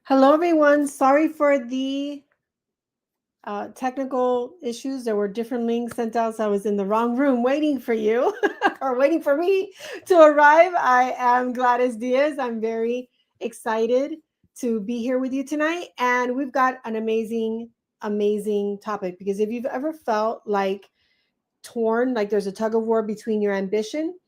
Hello, everyone. Sorry for the technical issues. There were different links sent out, so I was in the wrong room waiting for you or waiting for me to arrive. I am Gladys Diaz. I'm very excited to be here with you tonight. And we've got an amazing topic because if you've ever felt like torn, like there's a tug of war between your ambition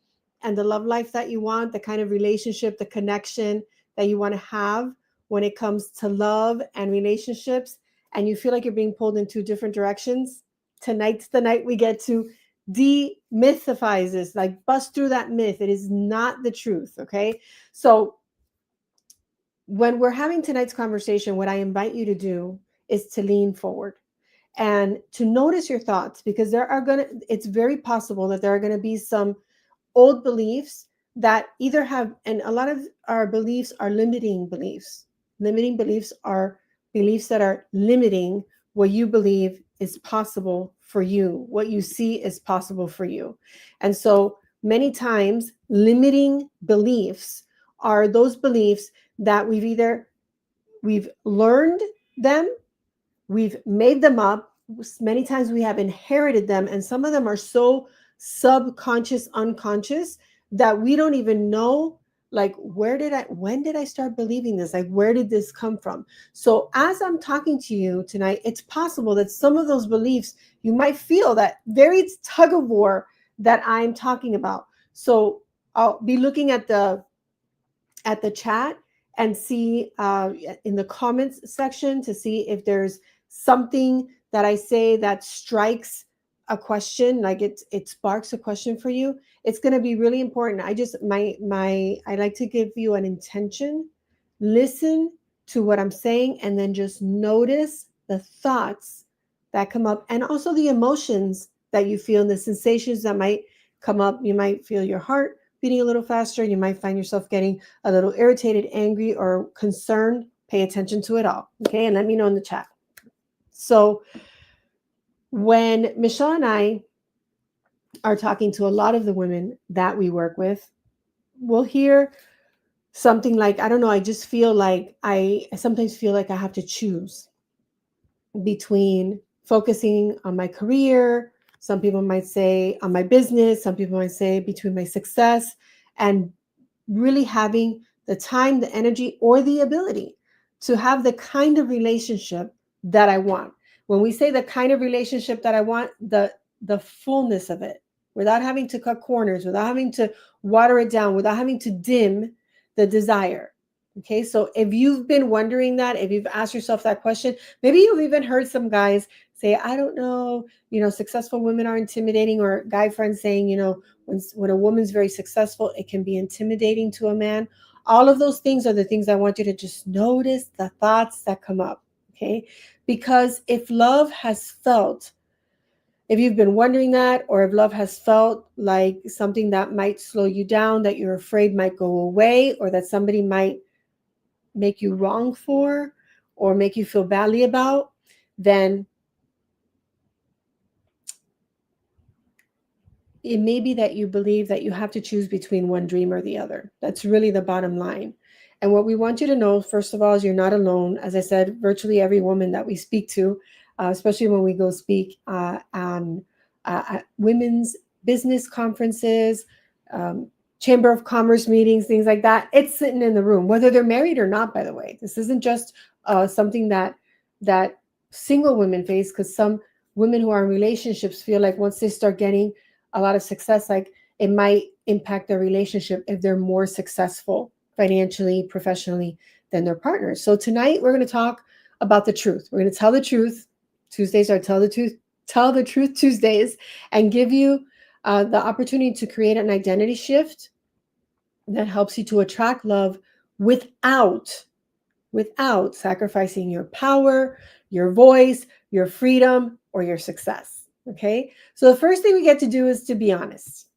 and the love life that you want, the kind of relationship, the connection that you want to have when it comes to love and relationships, and you feel like you're being pulled in two different directions, tonight's the night we get to demythify this, like bust through that myth. It is not the truth, okay? So, when we're having tonight's conversation, what I invite you to do is to lean forward and to notice your thoughts because it's very possible that there are going to be some old beliefs that either have, and a lot of our beliefs are limiting beliefs. Limiting beliefs are beliefs that are limiting what you believe is possible for you, what you see is possible for you. And so many times, limiting beliefs are those beliefs that we've learned them, we've made them up. Many times we have inherited them, and some of them are so subconscious, unconscious that we don't even know, like, when did I start believing this? Like, where did this come from? So, as I'm talking to you tonight, it's possible that some of those beliefs you might feel that very tug of war that I'm talking about. So, I'll be looking at the chat and see in the comments section to see if there's something that I say that strikes a question, like it sparks a question for you. It's going to be really important. I like to give you an intention. Listen to what I'm saying and then just notice the thoughts that come up and also the emotions that you feel and the sensations that might come up. You might feel your heart beating a little faster. You might find yourself getting a little irritated, angry, or concerned. Pay attention to it all. Okay. And let me know in the chat. So, when Michelle and I are talking to a lot of the women that we work with, we'll hear something like, I don't know, I sometimes feel like I have to choose between focusing on my career. Some people might say on my business. Some people might say between my success and really having the time, the energy, or the ability to have the kind of relationship that I want. When we say the kind of relationship that I want, the fullness of it, without having to cut corners, without having to water it down, without having to dim the desire. Okay, so if you've been wondering that, if you've asked yourself that question, maybe you've even heard some guys say, I don't know, successful women are intimidating, or guy friends saying, when a woman's very successful, it can be intimidating to a man. All of those things are the things I want you to just notice, the thoughts that come up. Okay, because if you've been wondering that, or if love has felt like something that might slow you down, that you're afraid might go away, or that somebody might make you wrong for, or make you feel badly about, then it may be that you believe that you have to choose between one dream or the other. That's really the bottom line. And what we want you to know, first of all, is you're not alone. As I said, virtually every woman that we speak to, especially when we go speak on at women's business conferences, um, chamber of commerce meetings, things like that, it's sitting in the room, whether they're married or not. By the way, this isn't just something that single women face, because some women who are in relationships feel like once they start getting a lot of success, like it might impact their relationship if they're more successful financially, professionally than their partners. So tonight we're going to talk about the truth. We're going to tell the truth. Tuesdays are tell the truth Tuesdays, and give you the opportunity to create an identity shift that helps you to attract love without sacrificing your power, your voice, your freedom, or your success. Okay. So the first thing we get to do is to be honest.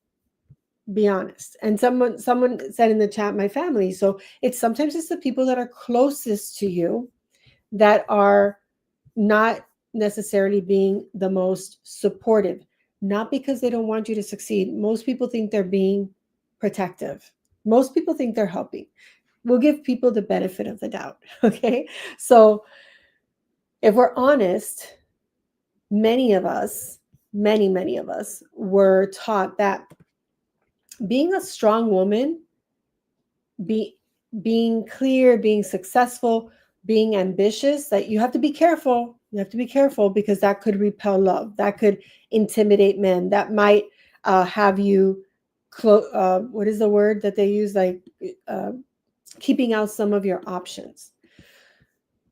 Be honest. And someone said in the chat, my family. So sometimes it's the people that are closest to you that are not necessarily being the most supportive, not because they don't want you to succeed. Most people think they're being protective. Most people think they're helping. we'll give people the benefit of the doubt. Okay. So if we're honest, many of us, many of us were taught that being a strong woman, be, being clear, being successful, being ambitious, that you have to be careful. You have to be careful because that could repel love. That could intimidate men. That might have you, what is the word that they use? Like uh, keeping out some of your options.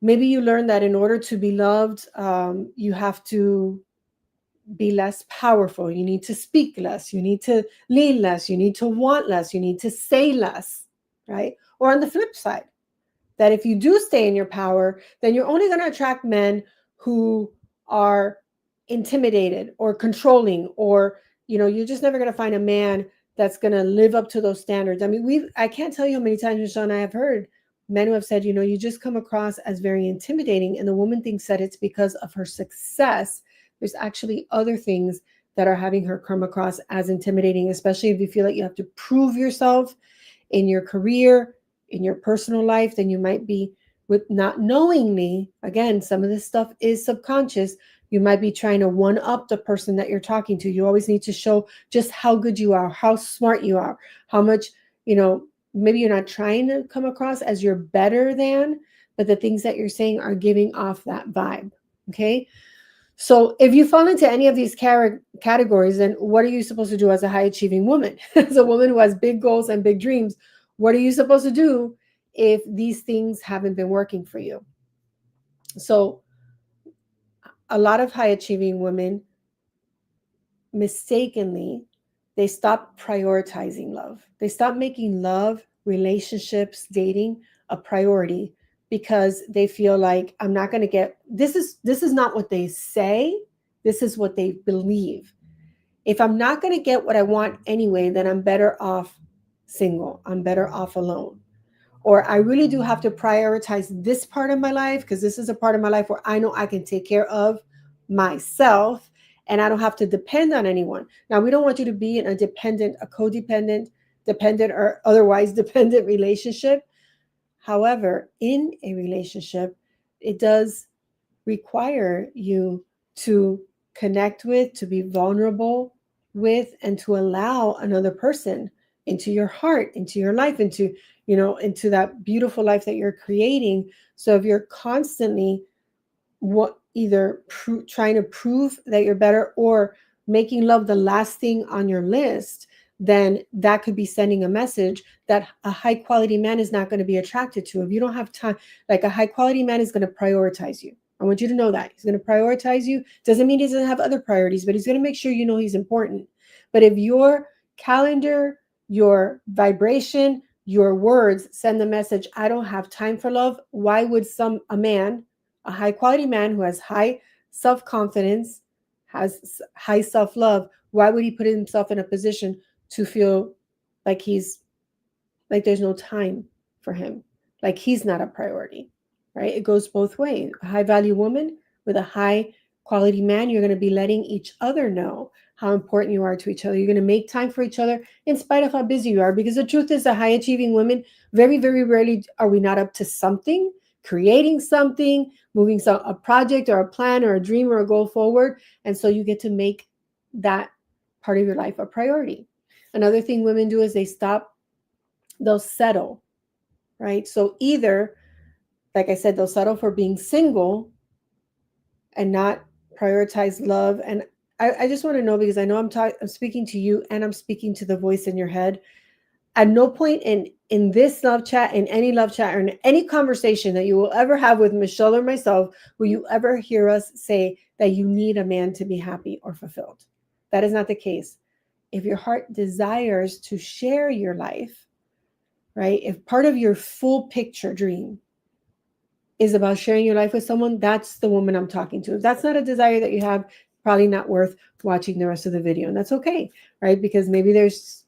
Maybe you learn that in order to be loved, you have to be less powerful. You need to speak less. You need to lead less. You need to want less. You need to say less, right? Or on the flip side, that if you do stay in your power, then you're only going to attract men who are intimidated or controlling, or, you're just never going to find a man that's going to live up to those standards. I mean, I can't tell you how many times, Michelle, and I have heard men who have said, you just come across as very intimidating. And the woman thinks that it's because of her success. There's actually other things that are having her come across as intimidating, especially if you feel like you have to prove yourself in your career, in your personal life. Then you might be, with not knowingly, again, some of this stuff is subconscious, you might be trying to one up the person that you're talking to. You always need to show just how good you are, how smart you are, how much, maybe you're not trying to come across as you're better than, but the things that you're saying are giving off that vibe. Okay. So if you fall into any of these categories, then what are you supposed to do as a high achieving woman? As a woman who has big goals and big dreams, what are you supposed to do if these things haven't been working for you? So a lot of high achieving women mistakenly, they stop prioritizing love. They stop making love, relationships, dating a priority because they feel like, I'm not going to get this is not what they say, this is what they believe. If I'm not going to get what I want anyway, then I'm better off single. I'm better off alone. Or I really do have to prioritize this part of my life because this is a part of my life where I know I can take care of myself and I don't have to depend on anyone. Now, we don't want you to be in a codependent, dependent, or otherwise dependent relationship. However, in a relationship, it does require you to connect with, to be vulnerable with, and to allow another person into your heart, into your life, into that beautiful life that you're creating. So if you're constantly either trying to prove that you're better or making love the last thing on your list, then that could be sending a message that a high quality man is not going to be attracted to. If you don't have time, like a high quality man is going to prioritize you. I want you to know that he's going to prioritize you. Doesn't mean he doesn't have other priorities, but he's going to make sure he's important. But if your calendar, your vibration, your words send the message, I don't have time for love, why would a high quality man who has high self-confidence, has high self-love, why would he put himself in a position to feel like there's no time for him, like he's not a priority, right? It goes both ways. A high value woman with a high quality man, you're going to be letting each other know how important you are to each other. You're going to make time for each other in spite of how busy you are, because the truth is, the high achieving women, very, very rarely are we not up to something, creating something, moving a project or a plan or a dream or a goal forward. And so you get to make that part of your life a priority. Another thing women do is they'll settle, right? So either, like I said, they'll settle for being single and not prioritize love. And I just want to know, because I know I'm speaking to you and I'm speaking to the voice in your head. At no point in this love chat, in any love chat, or in any conversation that you will ever have with Michelle or myself, will you ever hear us say that you need a man to be happy or fulfilled. That is not the case. If your heart desires to share your life, right? If part of your full picture dream is about sharing your life with someone, that's the woman I'm talking to. If that's not a desire that you have, probably not worth watching the rest of the video. And that's okay, right? Because maybe there's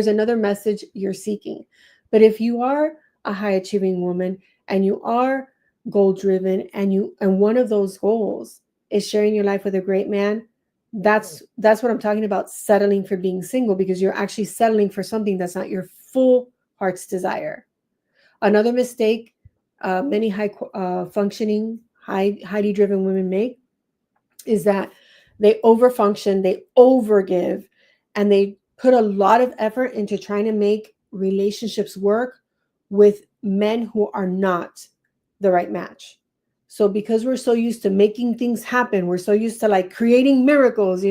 another message you're seeking. But if you are a high achieving woman and you are goal driven, and one of those goals is sharing your life with a great man, that's what I'm talking about, settling for being single, because you're actually settling for something that's not your full heart's desire. Another mistake many high functioning, highly driven women make is that they overfunction, they overgive, and they put a lot of effort into trying to make relationships work with men who are not the right match. So because we're so used to making things happen, we're so used to like creating miracles,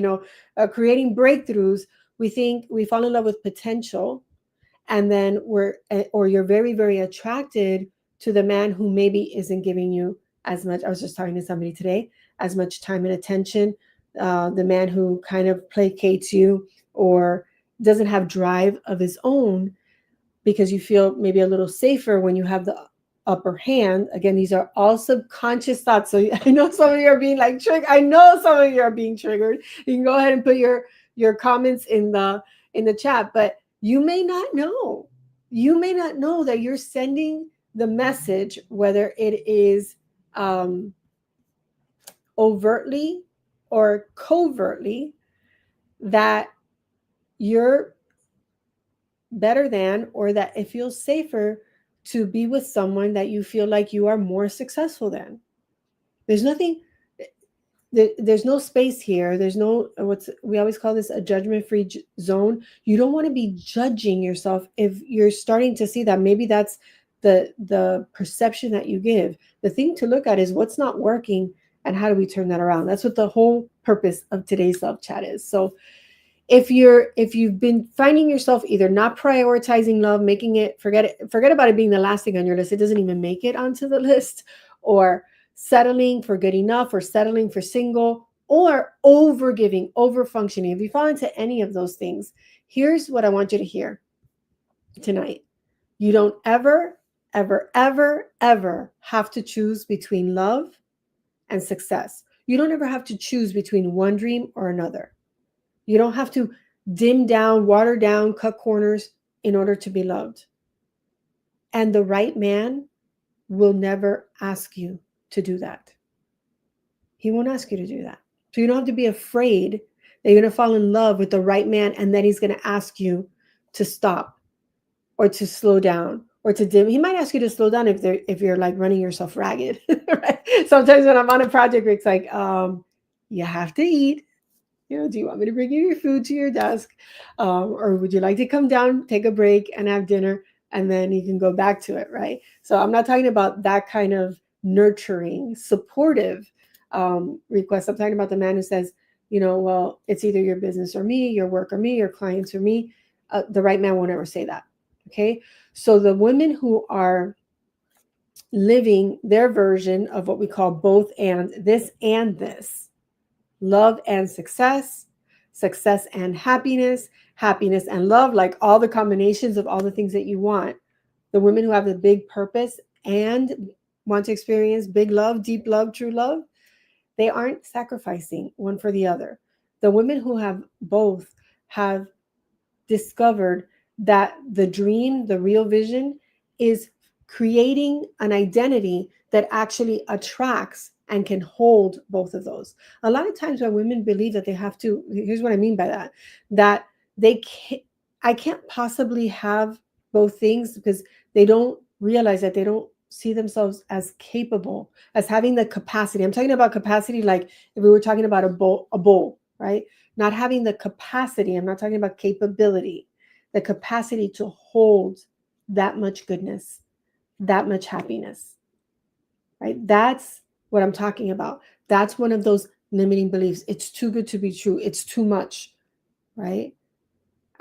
creating breakthroughs, we think we fall in love with potential, and then or you're very, very attracted to the man who maybe isn't giving you as much. I was just talking to somebody today, as much time and attention, the man who kind of placates you or doesn't have drive of his own, because you feel maybe a little safer when you have the upper hand. Again, these are all subconscious thoughts. So I know some of you are being like triggered. I know some of you are being triggered. You can go ahead and put your comments in the chat, but you may not know. You may not know that you're sending the message, whether it is overtly or covertly, that you're better than, or that it feels safer to be with someone that you feel like you are more successful than. There's nothing, there's no space here. There's no, we always call this a judgment-free zone. You don't want to be judging yourself if you're starting to see that maybe that's the perception that you give. The thing to look at is what's not working and how do we turn that around. That's what the whole purpose of today's love chat is. So if you've been finding yourself either not prioritizing love, making it, forget about it being the last thing on your list, it doesn't even make it onto the list, or settling for good enough, or settling for single, or over giving, over functioning, if you fall into any of those things, here's what I want you to hear tonight. You don't ever, ever, ever, ever have to choose between love and success. You don't ever have to choose between one dream or another. You don't have to dim down, water down, cut corners in order to be loved. And the right man will never ask you to do that. He won't ask you to do that. So you don't have to be afraid that you're going to fall in love with the right man and then he's going to ask you to stop or to slow down or to dim. He might ask you to slow down if you're like running yourself ragged. Right? Sometimes when I'm on a project, it's like, you have to eat. Do you want me to bring you your food to your desk? Or would you like to come down, take a break and have dinner, and then you can go back to it, right? So I'm not talking about that kind of nurturing, supportive request. I'm talking about the man who says, well, it's either your business or me, your work or me, your clients or me. The right man won't ever say that, okay? So the women who are living their version of what we call both and this, love and success, success and happiness, happiness and love, like all the combinations of all the things that you want. The women who have the big purpose and want to experience big love, deep love, true love, they aren't sacrificing one for the other. The women who have both have discovered that the dream, the real vision, is creating an identity that actually attracts and can hold both of those. A lot of times when women believe that they have to, here's what I mean by that I can't possibly have both things, because they don't realize that they don't see themselves as capable, as having the capacity. I'm talking about capacity like if we were talking about a bowl, right? Not having the capacity. I'm not talking about capability, the capacity to hold that much goodness, that much happiness, right? That's what I'm talking about. That's one of those limiting beliefs. It's too good to be true. It's too much, right?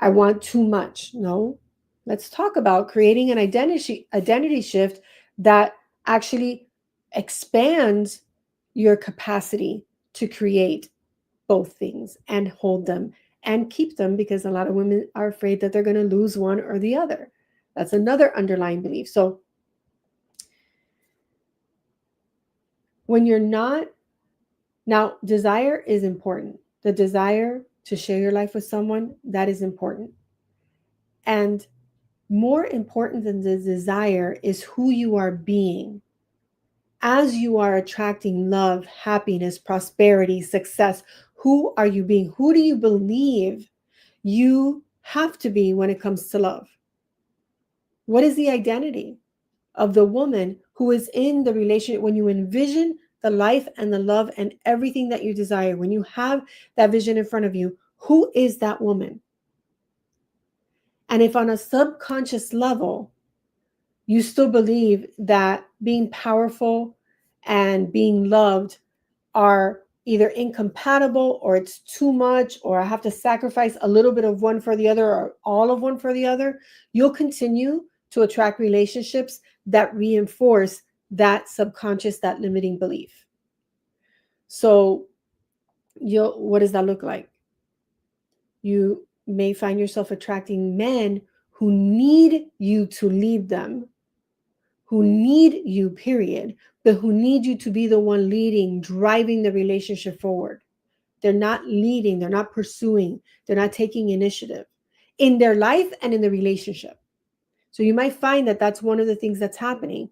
I want too much. No, let's talk about creating an identity shift that actually expands your capacity to create both things and hold them and keep them, because a lot of women are afraid that they're going to lose one or the other. That's another underlying belief. So when you're not, now desire is important. The desire to share your life with someone, that is important. And more important than the desire is who you are being. As you are attracting love, happiness, prosperity, success, who are you being? Who do you believe you have to be when it comes to love? What is the identity of the woman who is in the relationship? When you envision the life and the love and everything that you desire, when you have that vision in front of you, who is that woman? And if on a subconscious level, you still believe that being powerful and being loved are either incompatible, or it's too much, or I have to sacrifice a little bit of one for the other, or all of one for the other, you'll continue to attract relationships that reinforce that subconscious, that limiting belief. So what does that look like? You may find yourself attracting men who need you to lead them, who need you, period, but who need you to be the one leading, driving the relationship forward. They're not leading, they're not pursuing, they're not taking initiative in their life and in the relationship. So you might find that that's one of the things that's happening.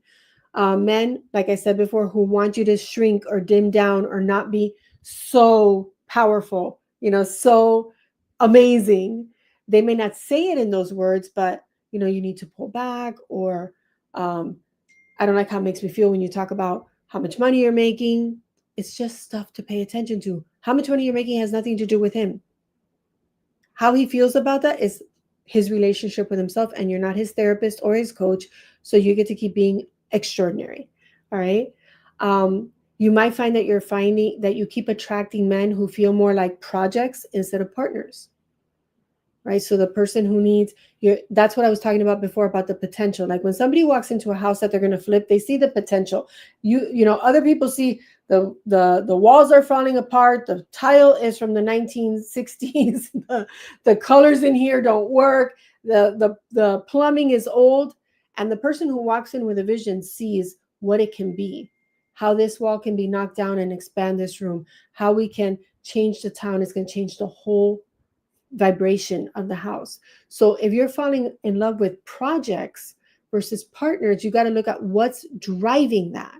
Men, like I said before, who want you to shrink or dim down or not be so powerful, so amazing. They may not say it in those words, but you need to pull back, or I don't like how it makes me feel when you talk about how much money you're making. It's just stuff to pay attention to. How much money you're making has nothing to do with him. How he feels about that is his relationship with himself, and you're not his therapist or his coach. So you get to keep being extraordinary. All right. You might find that you're finding that you keep attracting men who feel more like projects instead of partners. Right. So the person who needs that's what I was talking about before, about the potential. Like when somebody walks into a house that they're going to flip, they see the potential. Other people see the walls are falling apart. The tile is from the 1960s. The colors in here don't work. The plumbing is old. And the person who walks in with a vision sees what it can be, how this wall can be knocked down and expand this room, how we can change the town. It's going to change the whole vibration of the house. So if you're falling in love with projects versus partners, you got to look at what's driving that.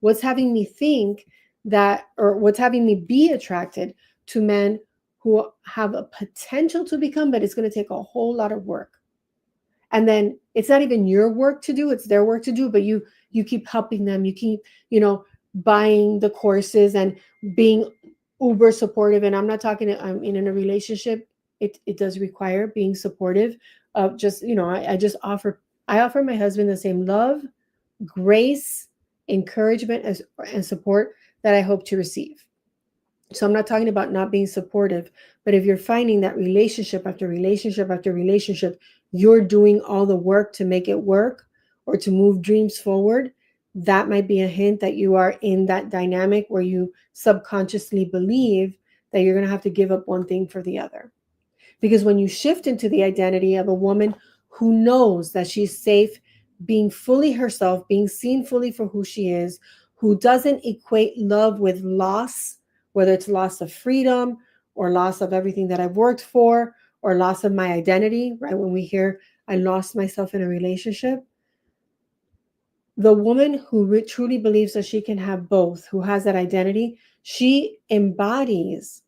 What's having me think that, or what's having me be attracted to men who have a potential to become, but it's going to take a whole lot of work. And then it's not even your work to do, it's their work to do, but you keep helping them. You keep, buying the courses and being uber supportive. And I'm not talking in a relationship. It does require being supportive of just, I offer my husband the same love, grace, encouragement, and support that I hope to receive. So I'm not talking about not being supportive, but if you're finding that relationship after relationship after relationship, you're doing all the work to make it work or to move dreams forward, that might be a hint that you are in that dynamic where you subconsciously believe that you're going to have to give up one thing for the other. Because when you shift into the identity of a woman who knows that she's safe being fully herself, being seen fully for who she is, who doesn't equate love with loss, whether it's loss of freedom or loss of everything that I've worked for, or loss of my identity, right? When we hear I lost myself in a relationship, the woman who truly believes that she can have both, who has that identity, she embodies,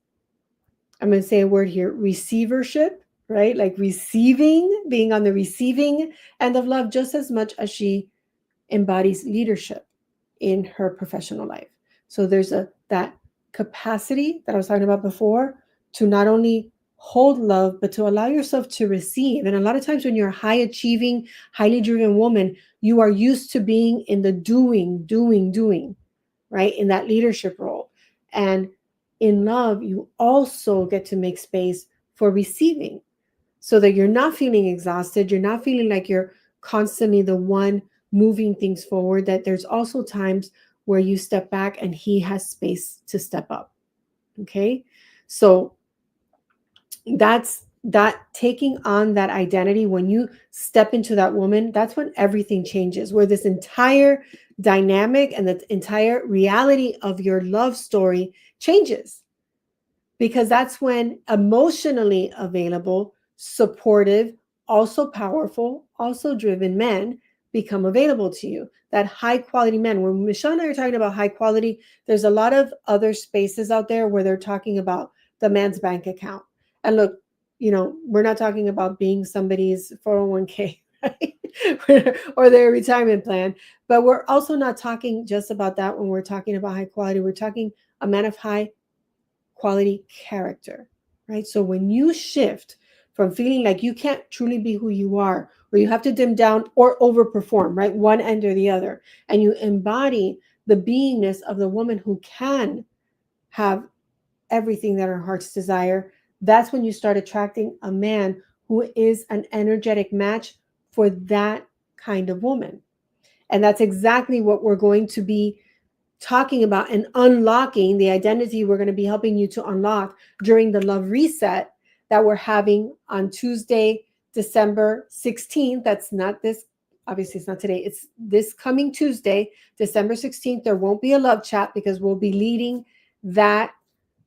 I'm going to say a word here, receivership, right? Like receiving, being on the receiving end of love just as much as she embodies leadership in her professional life. So there's that capacity that I was talking about before to not only hold love, but to allow yourself to receive. And a lot of times when you're a high achieving, highly driven woman, you are used to being in the doing, right? In that leadership role. And in love, you also get to make space for receiving so that you're not feeling exhausted. You're not feeling like you're constantly the one moving things forward, that there's also times where you step back and he has space to step up. Okay. So that's that, taking on that identity. When you step into that woman, that's when everything changes, where this entire dynamic and the entire reality of your love story changes, because that's when emotionally available, supportive, also powerful, also driven men become available to you. That high quality men. When Michelle and I are talking about high quality, there's a lot of other spaces out there where they're talking about the man's bank account. And look, we're not talking about being somebody's 401k, right? or their retirement plan. But we're also not talking just about that when we're talking about high quality. We're talking a man of high quality character, right? So when you shift from feeling like you can't truly be who you are, or you have to dim down or overperform, right? One end or the other, and you embody the beingness of the woman who can have everything that her heart's desire, that's when you start attracting a man who is an energetic match for that kind of woman. And that's exactly what we're going to be talking about and unlocking the identity we're going to be helping you to unlock during the love reset that we're having on Tuesday, December 16th. That's not this, obviously, it's not today, it's this coming Tuesday, December 16th. There won't be a love chat because we'll be leading that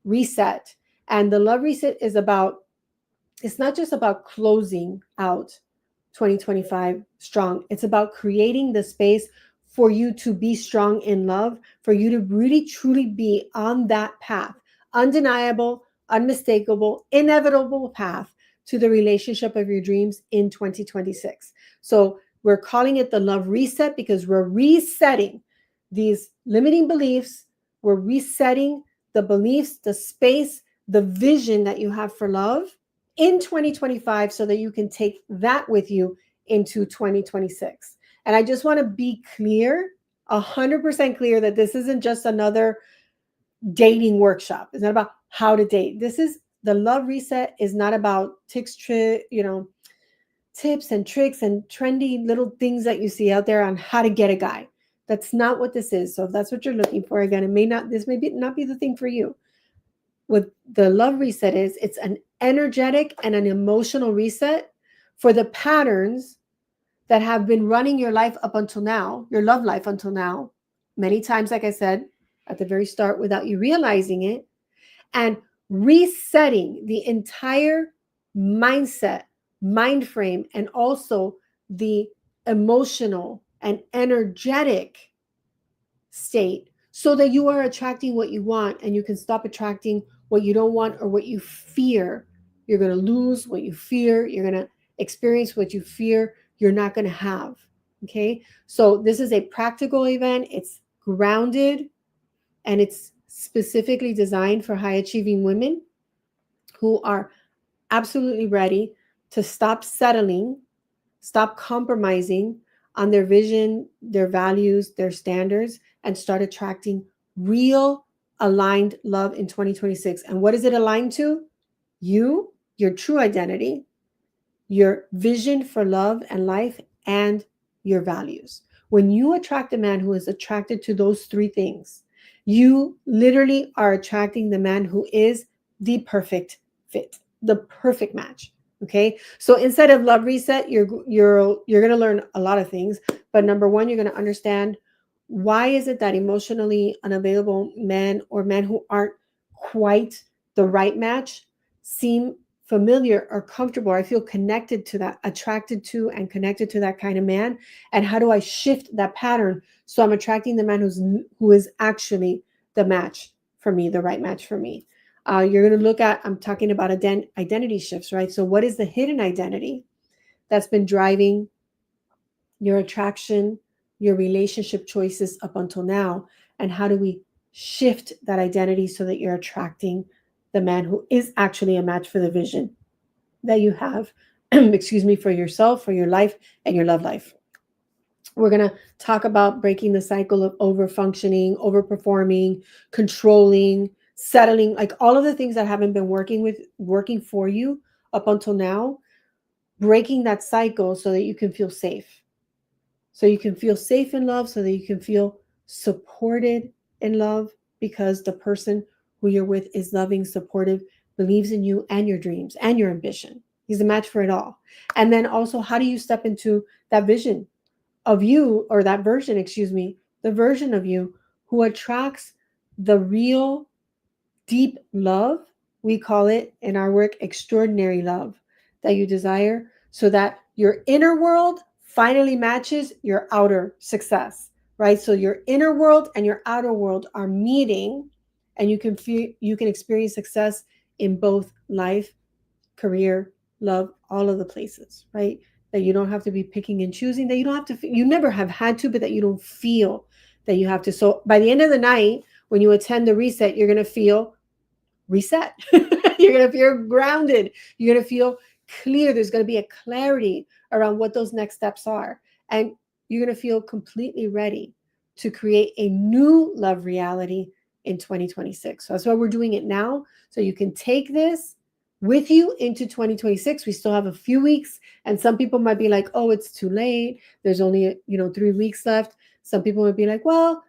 reset. And the love reset is about, it's not just about closing out 2025 strong. It's about creating the space for you to be strong in love, for you to really truly be on that path, undeniable, unmistakable, inevitable path to the relationship of your dreams in 2026. So we're calling it the love reset because we're resetting these limiting beliefs. We're resetting the beliefs, the space, the vision that you have for love in 2025 so that you can take that with you into 2026. And I just want to be clear, 100% clear, that this isn't just another dating workshop. It's not about how to date. This is the love reset is not about tips and tricks and trendy little things that you see out there on how to get a guy. That's not what this is. So if that's what you're looking for, again, this may not be the thing for you. What the love reset is, it's an energetic and an emotional reset for the patterns that have been running your life up until now, your love life until now, many times, like I said at the very start, without you realizing it, and resetting the entire mindset, mind frame, and also the emotional and energetic state so that you are attracting what you want and you can stop attracting what you don't want or what you fear you're going to lose, what you fear you're going to experience, what you fear you're not going to have. Okay, so this is a practical event. It's grounded and it's specifically designed for high achieving women who are absolutely ready to stop settling, stop compromising on their vision, their values, their standards, and start attracting real aligned love in 2026. And what is it aligned to? You, your true identity, your vision for love and life, and your values. When you attract a man who is attracted to those three things, you literally are attracting the man who is the perfect fit, the perfect match. Okay, so instead of love reset, you're going to learn a lot of things. But number one, you're going to understand why is it that emotionally unavailable men or men who aren't quite the right match seem familiar or comfortable, or I feel connected to that, attracted to and connected to that kind of man. And how do I shift that pattern so I'm attracting the man who is actually the match for me, the right match for me. You're going to look at, I'm talking about identity shifts, right? So what is the hidden identity that's been driving your attraction, your relationship choices up until now? And how do we shift that identity so that you're attracting the man who is actually a match for the vision that you have, excuse me, for yourself, for your life, and your love life? We're going to talk about breaking the cycle of over-functioning, overperforming, controlling, settling, like all of the things that haven't been working for you up until now, breaking that cycle so that you can feel safe. So you can feel safe in love, so that you can feel supported in love, because the person who you're with is loving, supportive, believes in you and your dreams and your ambition. He's a match for it all. And then also, how do you step into that vision of you, or that version, excuse me, the version of you who attracts the real deep love? We call it in our work extraordinary love that you desire, so that your inner world finally matches your outer success, right? So your inner world and your outer world are meeting, and you can experience success in both life, career, love, all of the places, right? that you don't have to be picking and choosing, that you don't have to, you never have had to, but that you don't feel that you have to. So by the end of the night, when you attend the reset, you're going to feel reset. You're going to feel grounded. You're going to feel clear. There's going to be a clarity around what those next steps are. And you're going to feel completely ready to create a new love reality in 2026. So that's why we're doing it now. So you can take this with you into 2026. We still have a few weeks, and some people might be like, oh, it's too late. There's only, 3 weeks left. Some people might be like, well,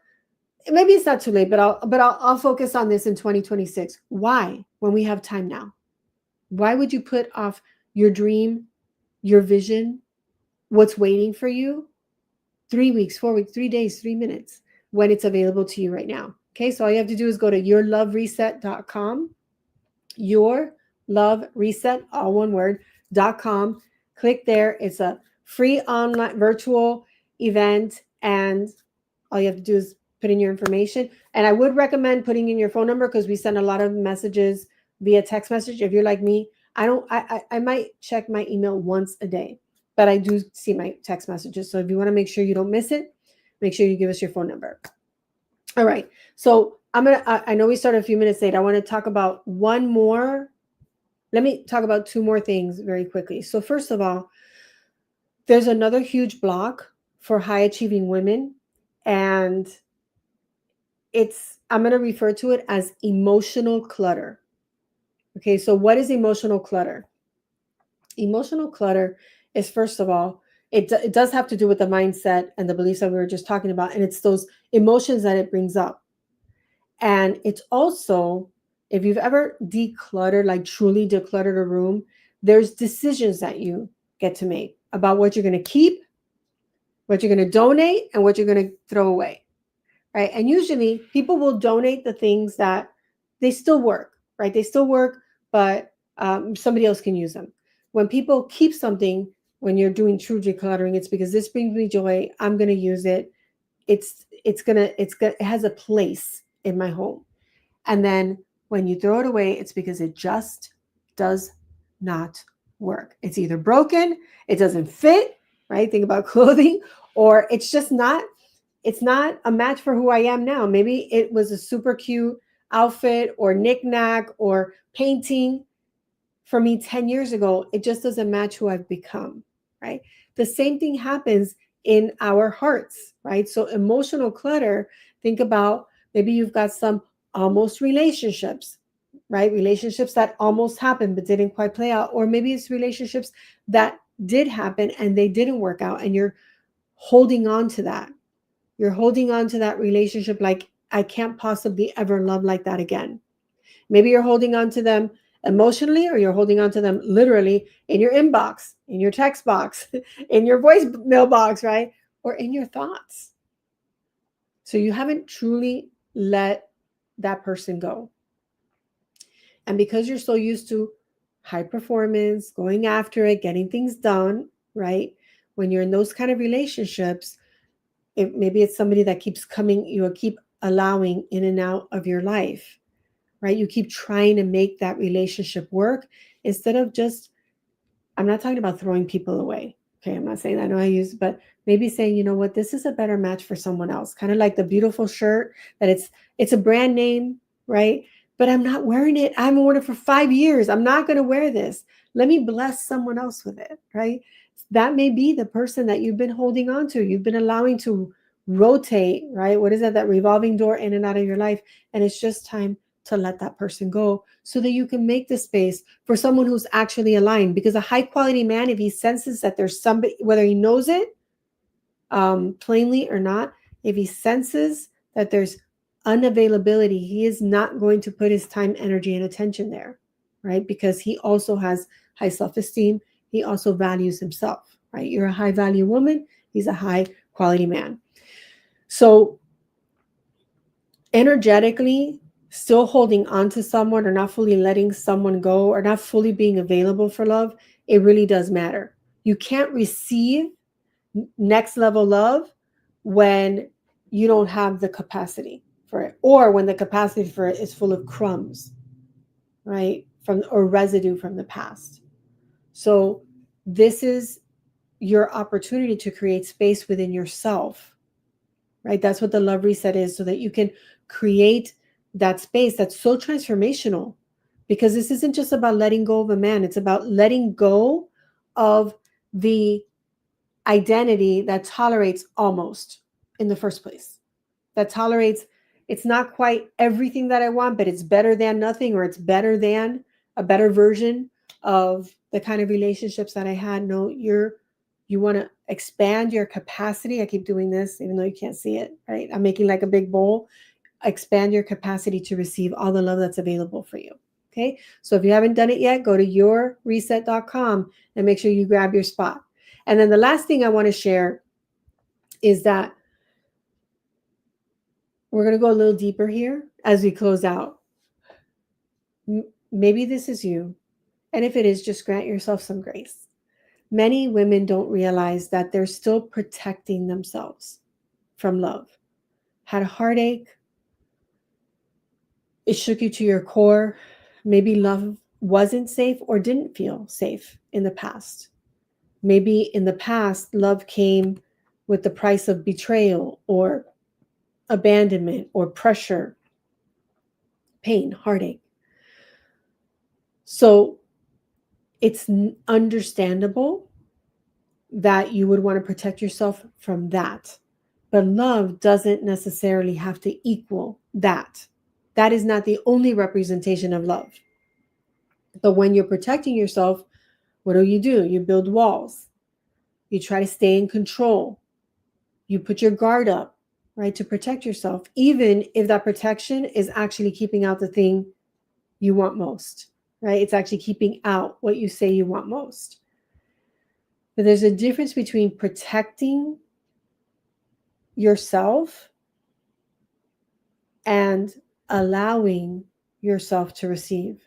maybe it's not too late, but I'll focus on this in 2026. Why? When we have time now. Why would you put off your dream, your vision, what's waiting for you 3 weeks, 4 weeks, 3 days, 3 minutes when it's available to you right now? Okay, so all you have to do is go to yourlovereset.com, yourlovereset, all one word, .com. Click there. It's a free online virtual event, and all you have to do is put in your information. And I would recommend putting in your phone number, because we send a lot of messages via text message. If you're like me, I might check my email once a day, but I do see my text messages. So if you want to make sure you don't miss it, make sure you give us your phone number. All right. So I know we started a few minutes late. I want to talk about one more. Let me talk about two more things very quickly. So first of all, there's another huge block for high achieving women, and I'm going to refer to it as emotional clutter. Okay, so what is emotional clutter? Emotional clutter is, first of all, it does have to do with the mindset and the beliefs that we were just talking about, and it's those emotions that it brings up. And it's also, if you've ever decluttered, like truly decluttered a room, there's decisions that you get to make about what you're going to keep, what you're going to donate, and what you're going to throw away. Right. And usually people will donate the things that they still work, right? They still work, but somebody else can use them. When people keep something, when you're doing true decluttering, it's because this brings me joy. I'm going to use it. It has a place in my home. And then when you throw it away, it's because it just does not work. It's either broken, it doesn't fit, right? Think about clothing, or it's just not a match for who I am now. Maybe it was a super cute outfit or knickknack or painting for me 10 years ago. It just doesn't match who I've become, right? The same thing happens in our hearts, right? So emotional clutter, think about, maybe you've got some almost relationships, right? Relationships that almost happened but didn't quite play out. Or maybe it's relationships that did happen and they didn't work out, and you're holding on to that. You're holding on to that relationship like, I can't possibly ever love like that again. Maybe you're holding on to them emotionally, or you're holding on to them literally in your inbox, in your text box, in your voice mailbox, right? Or in your thoughts. So you haven't truly let that person go. And because you're so used to high performance, going after it, getting things done, right? When you're in those kind of relationships, maybe it's somebody that keeps coming, you keep allowing in and out of your life, right? You keep trying to make that relationship work instead of just, I'm not talking about throwing people away. Okay, I'm not saying that. I know I use, but maybe saying, you know what, this is a better match for someone else. Kind of like the beautiful shirt that it's a brand name, right? But I'm not wearing it. I haven't worn it for 5 years. I'm not going to wear this. Let me bless someone else with it, right? That may be the person that you've been holding on to. You've been allowing to rotate, right? What is that revolving door in and out of your life? And it's just time to let that person go so that you can make the space for someone who's actually aligned. Because a high quality man, if he senses that there's somebody, whether he knows it plainly or not, if he senses that there's unavailability, he is not going to put his time, energy, and attention there, right? Because he also has high self-esteem. He also values himself, right? You're a high value woman. He's a high quality man. So energetically, still holding on to someone or not fully letting someone go or not fully being available for love, it really does matter. You can't receive next level love when you don't have the capacity for it, or when the capacity for it is full of crumbs, right? Or residue from the past. So this is your opportunity to create space within yourself, right? That's what the love reset is, so that you can create that space that's so transformational. Because this isn't just about letting go of a man, it's about letting go of the identity that tolerates almost in the first place. That tolerates, it's not quite everything that I want, but it's better than nothing, or it's better than a better version of the kind of relationships that I had. No, you want to expand your capacity. I keep doing this, even though you can't see it, right? I'm making like a big bowl. Expand your capacity to receive all the love that's available for you. Okay. So if you haven't done it yet, go to yourreset.com and make sure you grab your spot. And then the last thing I want to share is that we're going to go a little deeper here as we close out. Maybe this is you. And if it is, just grant yourself some grace. Many women don't realize that they're still protecting themselves from love. Had a heartache. It shook you to your core. Maybe love wasn't safe or didn't feel safe in the past. Maybe in the past, love came with the price of betrayal or abandonment or pressure, pain, heartache. So it's understandable that you would want to protect yourself from that. But love doesn't necessarily have to equal that. That is not the only representation of love. But when you're protecting yourself, what do? You build walls. You try to stay in control. You put your guard up, right, to protect yourself, even if that protection is actually keeping out the thing you want most, right? It's actually keeping out what you say you want most. But there's a difference between protecting yourself and allowing yourself to receive.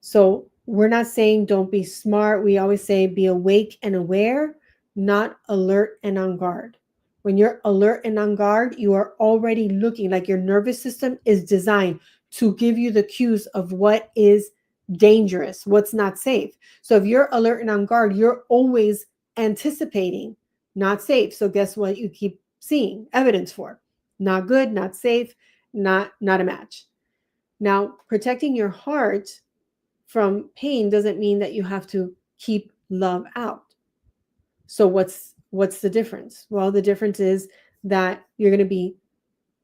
So we're not saying don't be smart. We always say be awake and aware, not alert and on guard. When you're alert and on guard, you are already looking, like your nervous system is designed to give you the cues of what is dangerous, what's not safe. So if you're alert and on guard, you're always anticipating not safe. So guess what you keep seeing evidence for? Not good, not safe, not a match. Now, protecting your heart from pain doesn't mean that you have to keep love out. So what's the difference? Well, the difference is that you're going to be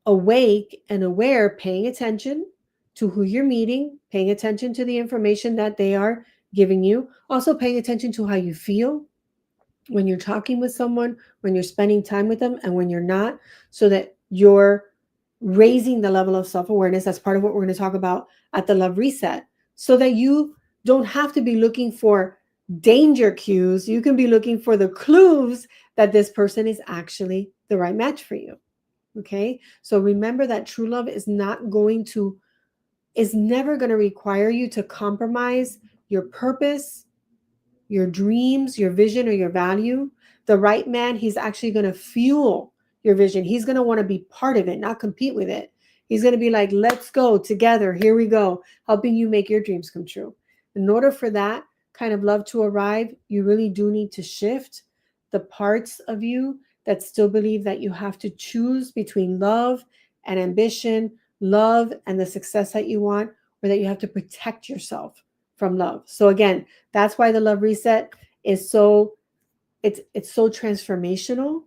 awake and aware, paying attention to who you're meeting, paying attention to the information that they are giving you, also paying attention to how you feel when you're talking with someone, when you're spending time with them, and when you're not, so that you're raising the level of self-awareness. That's part of what we're going to talk about at the Love Reset, so that you don't have to be looking for danger cues. You can be looking for the clues that this person is actually the right match for you. Okay. So remember that true love is never going to require you to compromise your purpose, your dreams, your vision, or your value. The right man, he's actually going to fuel your vision. He's going to want to be part of it, not compete with it. He's going to be like, let's go together. Here we go, helping you make your dreams come true. In order for that kind of love to arrive, you really do need to shift the parts of you that still believe that you have to choose between love and ambition, love and the success that you want, or that you have to protect yourself from love. So again, that's why the Love Reset is so transformational,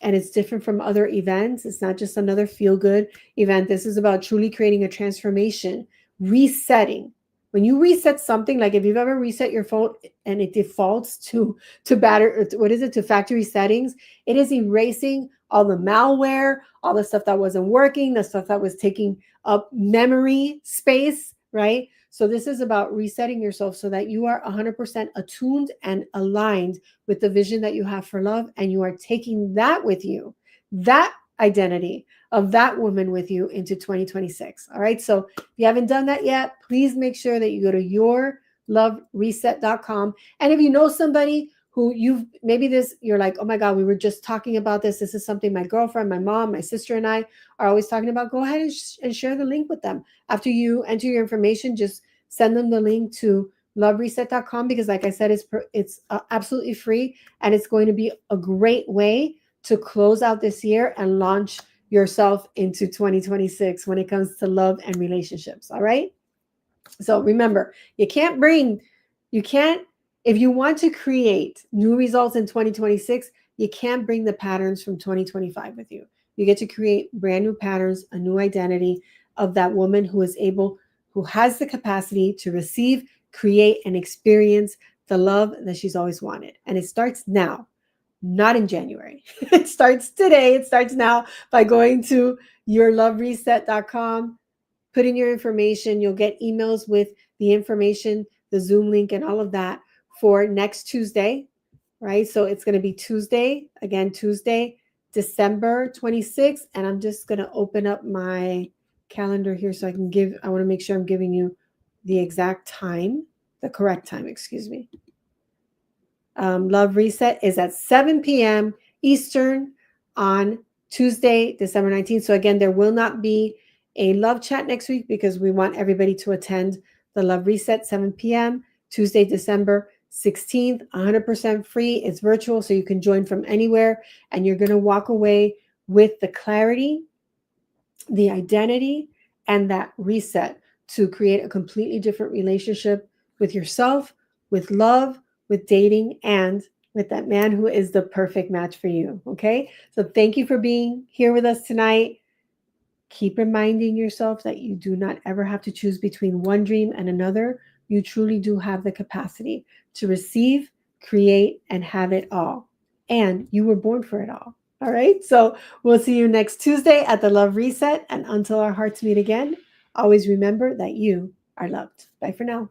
and it's different from other events. It's not just another feel-good event. This is about truly creating a transformation, resetting. When you reset something, like if you've ever reset your phone and it defaults to factory settings, it is erasing all the malware, all the stuff that wasn't working, the stuff that was taking up memory space, right? So this is about resetting yourself so that you are 100% attuned and aligned with the vision that you have for love, and you are taking that with you, that identity of that woman with you into 2026. All right. So if you haven't done that yet, please make sure that you go to yourlovereset.com. And if you know somebody who you're like, oh my God, we were just talking about this. This is something my girlfriend, my mom, my sister, and I are always talking about. Go ahead and share the link with them. After you enter your information, just send them the link to lovereset.com, because like I said, it's absolutely free, and it's going to be a great way to close out this year and launch yourself into 2026 when it comes to love and relationships. All right. So remember, you can't, if you want to create new results in 2026, you can't bring the patterns from 2025 with you. You get to create brand new patterns, a new identity of that woman who has the capacity to receive, create, and experience the love that she's always wanted. And it starts now, not in January. It starts today. It starts now by going to yourlovereset.com, put in your information. You'll get emails with the information, the Zoom link, and all of that for next Tuesday, right? So it's going to be Tuesday, December 26th. And I'm just going to open up my calendar here so I want to make sure I'm giving you the exact time, the correct time, excuse me. Love Reset is at 7 p.m. Eastern on Tuesday, December 19th. So again, there will not be a love chat next week because we want everybody to attend the Love Reset, 7 p.m. Tuesday, December 16th, 100% free. It's virtual, so you can join from anywhere, and you're going to walk away with the clarity, the identity, and that reset to create a completely different relationship with yourself, with love, with dating, and with that man who is the perfect match for you. Okay. So thank you for being here with us tonight. Keep reminding yourself that you do not ever have to choose between one dream and another. You truly do have the capacity to receive, create, and have it all. And you were born for it all. All right. So we'll see you next Tuesday at the Love Reset. And until our hearts meet again, always remember that you are loved. Bye for now.